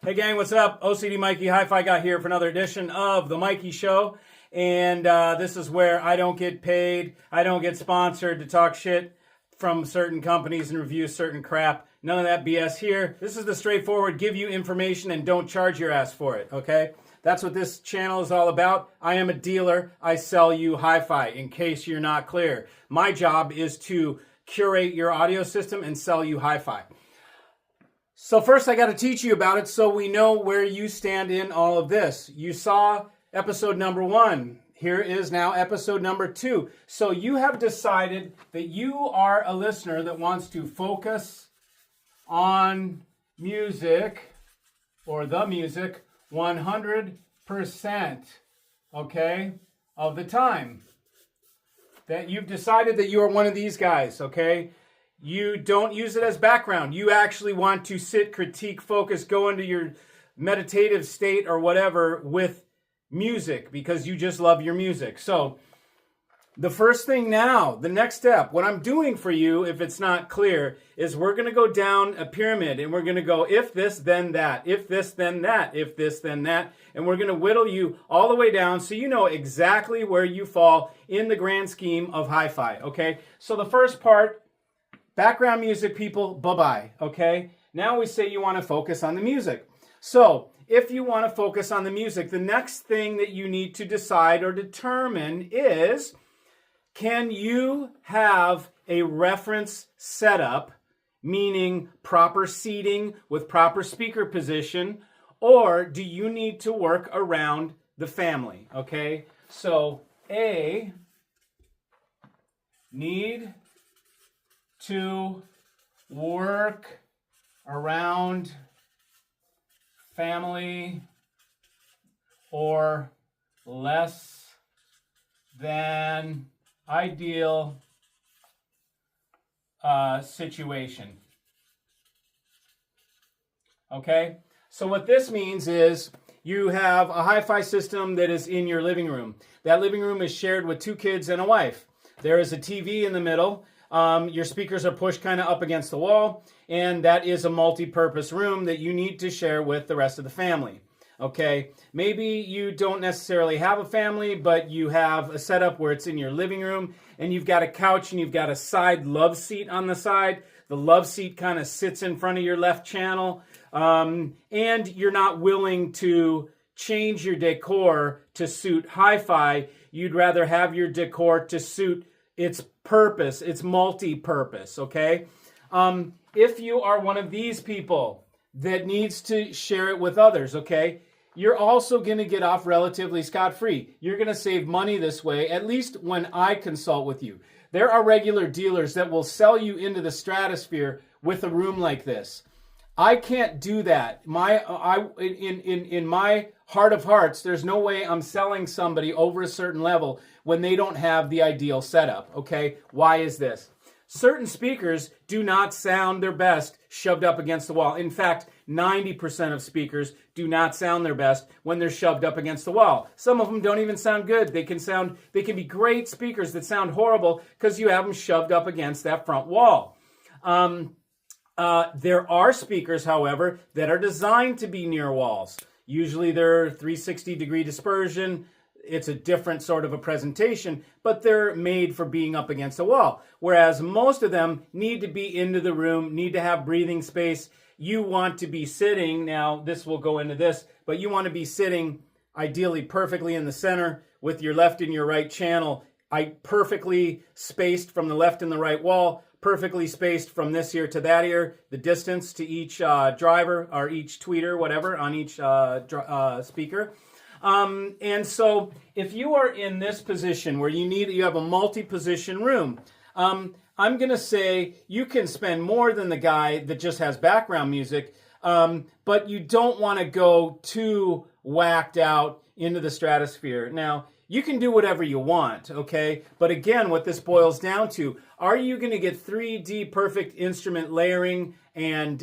Hey gang, what's up? OCD Mikey, HiFi guy here for another edition of the Mikey Show. And this is where I don't get paid, I don't get sponsored to talk shit from certain companies and review certain crap. None of that BS here. This is the straightforward, give you information and don't charge your ass for it, okay? That's what this channel is all about. I am a dealer. I sell you hi-fi, in case you're not clear. My job is to curate your audio system and sell you hi-fi. So first I got to teach you about it so we know where you stand in all of this. You saw episode number 1. Here is now episode number 2. So you have decided that you are a listener that wants to focus on music or the music 100%, okay, of the time. That you've decided that you are one of these guys, okay? You don't use it as background. You actually want to sit, critique, focus, go into your meditative state or whatever with music because you just love your music. So the first thing now, the next step, what I'm doing for you, if it's not clear, is we're going to go down a pyramid and we're going to go if this, then that, if this, then that, if this, then that. And we're going to whittle you all the way down so you know exactly where you fall in the grand scheme of hi-fi, okay? So the first part, background music, people, bye-bye, okay? Now we say you want to focus on the music. So if you want to focus on the music, the next thing that you need to decide or determine is, can you have a reference setup, meaning proper seating with proper speaker position, or do you need to work around the family, okay? So A, need to work around family or less than ideal situation. Okay? So what this means is you have a hi-fi system that is in your living room. That living room is shared with 2 kids and a wife. There is a TV in the middle. Your speakers are pushed kind of up against the wall, and that is a multi-purpose room that you need to share with the rest of the family. Okay, maybe you don't necessarily have a family, but you have a setup where it's in your living room, and you've got a couch and you've got a side love seat on the side. The love seat kind of sits in front of your left channel, and you're not willing to change your decor to suit hi-fi. You'd rather have your decor to suit its purpose, it's multi-purpose, okay? If you are one of these people that needs to share it with others, okay, you're also going to get off relatively scot-free. You're going to save money this way, at least when I consult with you. There are regular dealers that will sell you into the stratosphere with a room like this. I can't do that. In my heart of hearts, there's no way I'm selling somebody over a certain level when they don't have the ideal setup, okay? Why is this? Certain speakers do not sound their best shoved up against the wall. In fact, 90% of speakers do not sound their best when they're shoved up against the wall. Some of them don't even sound good. They can be great speakers that sound horrible because you have them shoved up against that front wall. There are speakers, however, that are designed to be near walls. Usually they're 360-degree dispersion. It's a different sort of a presentation, but they're made for being up against a wall. Whereas most of them need to be into the room, need to have breathing space. You want to be sitting, now this will go into this, but you want to be sitting ideally perfectly in the center with your left and your right channel perfectly spaced from the left and the right wall, perfectly spaced from this ear to that ear, the distance to each driver or each tweeter, whatever, on each speaker. And so if you are in this position where you have a multi-position room, I'm going to say you can spend more than the guy that just has background music, but you don't want to go too whacked out into the stratosphere. Now, you can do whatever you want, okay? But again, what this boils down to, are you going to get 3D perfect instrument layering and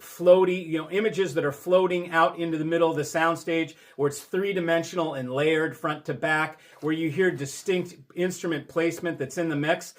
floaty, images that are floating out into the middle of the soundstage where it's 3-dimensional and layered front to back, where you hear distinct instrument placement that's in the mix?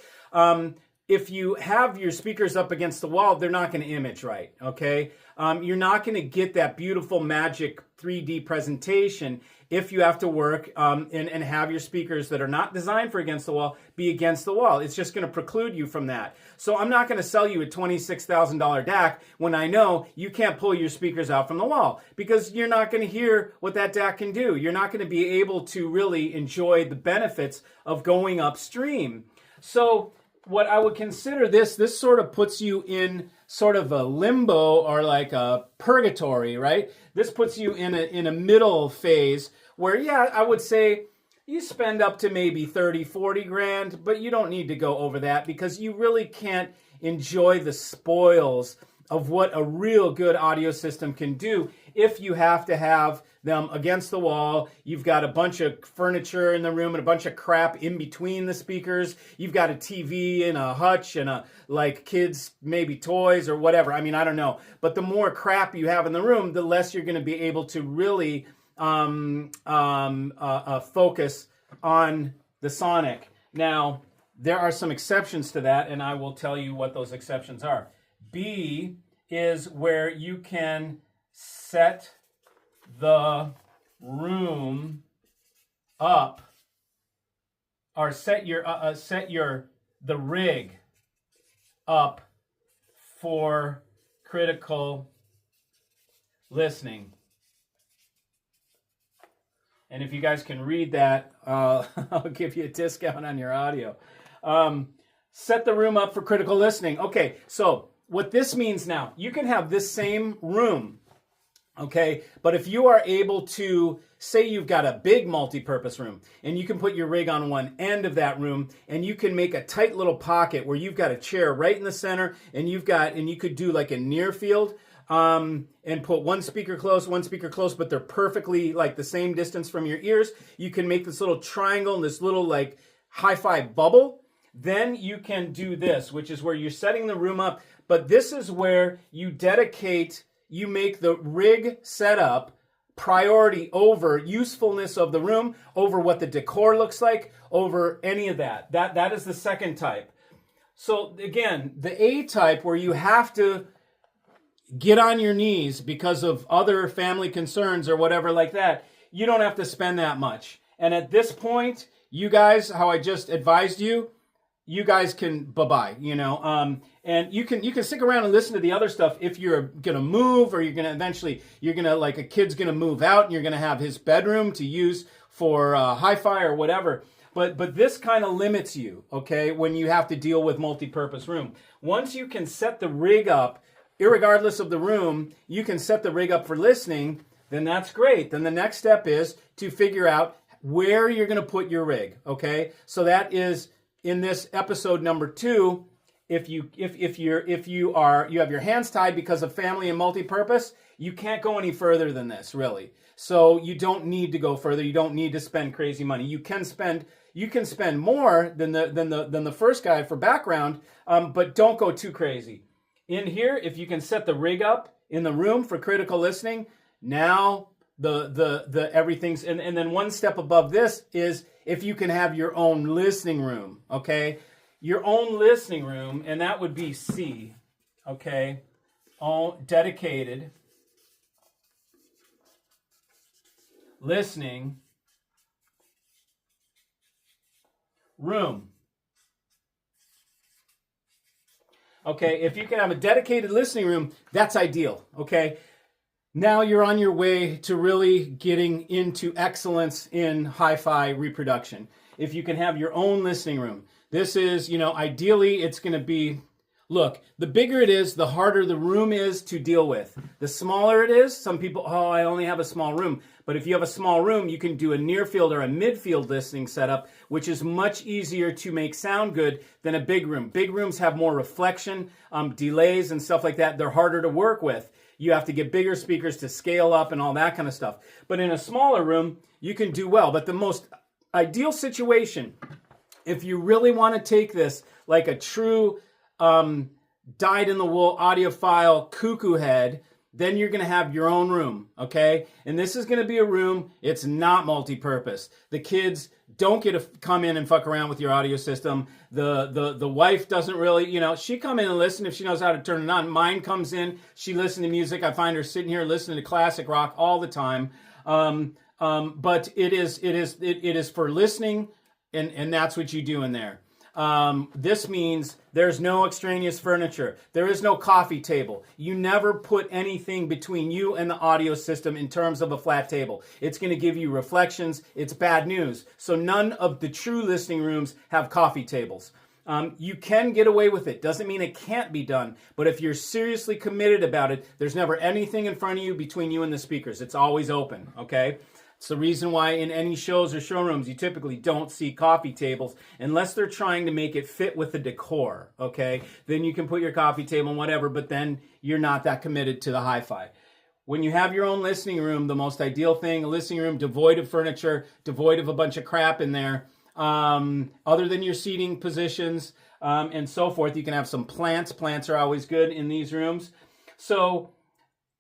if you have your speakers up against the wall, they're not going to image right, okay? You're not going to get that beautiful magic 3D presentation if you have to work and have your speakers that are not designed for against the wall be against the wall. It's just going to preclude you from that. So I'm not going to sell you a $26,000 DAC when I know you can't pull your speakers out from the wall, because you're not going to hear what that DAC can do. You're not going to be able to really enjoy the benefits of going upstream. So what I would consider this sort of puts you in sort of a limbo or like a purgatory, right? This puts you in a middle phase where, yeah, I would say you spend up to maybe 30, 40 grand, but you don't need to go over that because you really can't enjoy the spoils of what a real good audio system can do if you have to have them against the wall. You've got a bunch of furniture in the room and a bunch of crap in between the speakers. You've got a TV and a hutch and a like kids maybe toys or whatever. I mean, I don't know. But the more crap you have in the room, the less you're going to be able to really focus on the sonic. Now, there are some exceptions to that, and I will tell you what those exceptions are. B is where you can set the room up, or set the rig up for critical listening. And if you guys can read that, I'll give you a discount on your audio. Set the room up for critical listening. Okay, so what this means now, you can have this same room, okay? But if you are able to, say you've got a big multi-purpose room, and you can put your rig on one end of that room, and you can make a tight little pocket where you've got a chair right in the center, and you could do like a near field, and put one speaker close, but they're perfectly like the same distance from your ears. You can make this little triangle and this little like hi-fi bubble. Then you can do this, which is where you're setting the room up. But this is where you make the rig setup priority over usefulness of the room, over what the decor looks like, over any of that. That is the second type. So again, the A type, where you have to get on your knees because of other family concerns or whatever like that, you don't have to spend that much. And at this point, you guys, how I just advised you, you guys can bye-bye, and you can stick around and listen to the other stuff if you're gonna move, or you're gonna like a kid's gonna move out and you're gonna have his bedroom to use for hi-fi or whatever. But this kind of limits you, okay, when you have to deal with multi-purpose room. Once you can set the rig up, irregardless of the room, you can set the rig up for listening, then that's great. Then the next step is to figure out where you're going to put your rig, okay? So that is in this episode number 2. If you have your hands tied because of family and multi-purpose, you can't go any further than this, really. So you don't need to go further. You don't need to spend crazy money. You can spend more than the first guy for background, but don't go too crazy. In here, if you can set the rig up in the room for critical listening, now the everything's, and then one step above this is if you can have your own listening room, okay? Your own listening room, and that would be C, okay? All dedicated listening room. Okay, if you can have a dedicated listening room, that's ideal, okay? Now you're on your way to really getting into excellence in hi-fi reproduction. If you can have your own listening room. This is, ideally it's going to be, look, the bigger it is, the harder the room is to deal with. The smaller it is, some people, I only have a small room. But if you have a small room, you can do a near field or a mid-field listening setup, which is much easier to make sound good than a big room. Big rooms have more reflection, delays and stuff like that. They're harder to work with. You have to get bigger speakers to scale up and all that kind of stuff. But in a smaller room, you can do well. But the most ideal situation, if you really want to take this like a true dyed-in-the-wool audiophile cuckoo head, then you're going to have your own room, okay? And this is going to be a room, it's not multi-purpose. The kids don't get to come in and fuck around with your audio system. The wife doesn't really, she come in and listen if she knows how to turn it on. Mine comes in, she listens to music. I find her sitting here listening to classic rock all the time. But it is for listening, and that's what you do in there. This means there's no extraneous furniture. There is no coffee table. You never put anything between you and the audio system in terms of a flat table. It's going to give you reflections. It's bad news. So none of the true listening rooms have coffee tables. You can get away with it. Doesn't mean it can't be done. But if you're seriously committed about it, there's never anything in front of you between you and the speakers. It's always open, okay? It's the reason why in any shows or showrooms, you typically don't see coffee tables unless they're trying to make it fit with the decor, okay? Then you can put your coffee table and whatever, but then you're not that committed to the hi-fi. When you have your own listening room, the most ideal thing, a listening room devoid of furniture, devoid of a bunch of crap in there, other than your seating positions and so forth. You can have some plants. Plants are always good in these rooms. So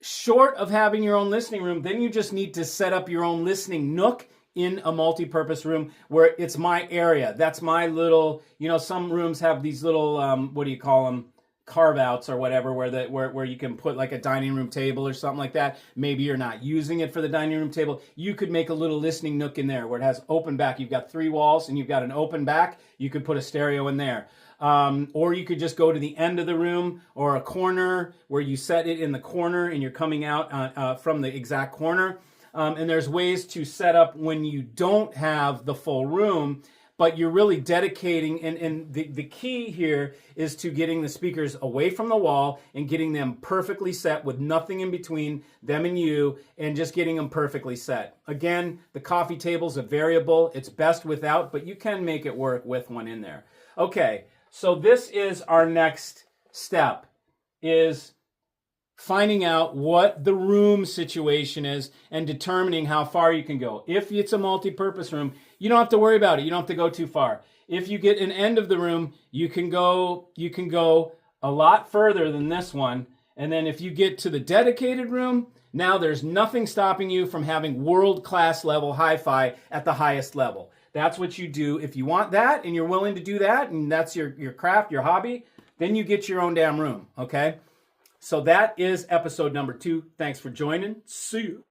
short of having your own listening room, then you just need to set up your own listening nook in a multi-purpose room where it's my area. That's my little, some rooms have these little, what do you call them? Carve-outs or whatever, where you can put like a dining room table or something like that. Maybe you're not using it for the dining room table. You could make a little listening nook in there where it has open back. You've got 3 walls and you've got an open back. You could put a stereo in there. Or you could just go to the end of the room or a corner where you set it in the corner and you're coming out from the exact corner. And there's ways to set up when you don't have the full room, but you're really dedicating, and the key here is to getting the speakers away from the wall and getting them perfectly set with nothing in between them and you, and just getting them perfectly set. Again, the coffee table's a variable. It's best without, but you can make it work with one in there. Okay, so this is our next step, is finding out what the room situation is and determining how far you can go. If it's a multi-purpose room, you don't have to worry about it. You don't have to go too far. If you get an end of the room, you can go a lot further than this one. And then if you get to the dedicated room, now there's nothing stopping you from having world-class level hi-fi at the highest level. That's what you do. If you want that and you're willing to do that, and that's your craft, your hobby, then you get your own damn room, okay? So that is episode number 2. Thanks for joining. See you.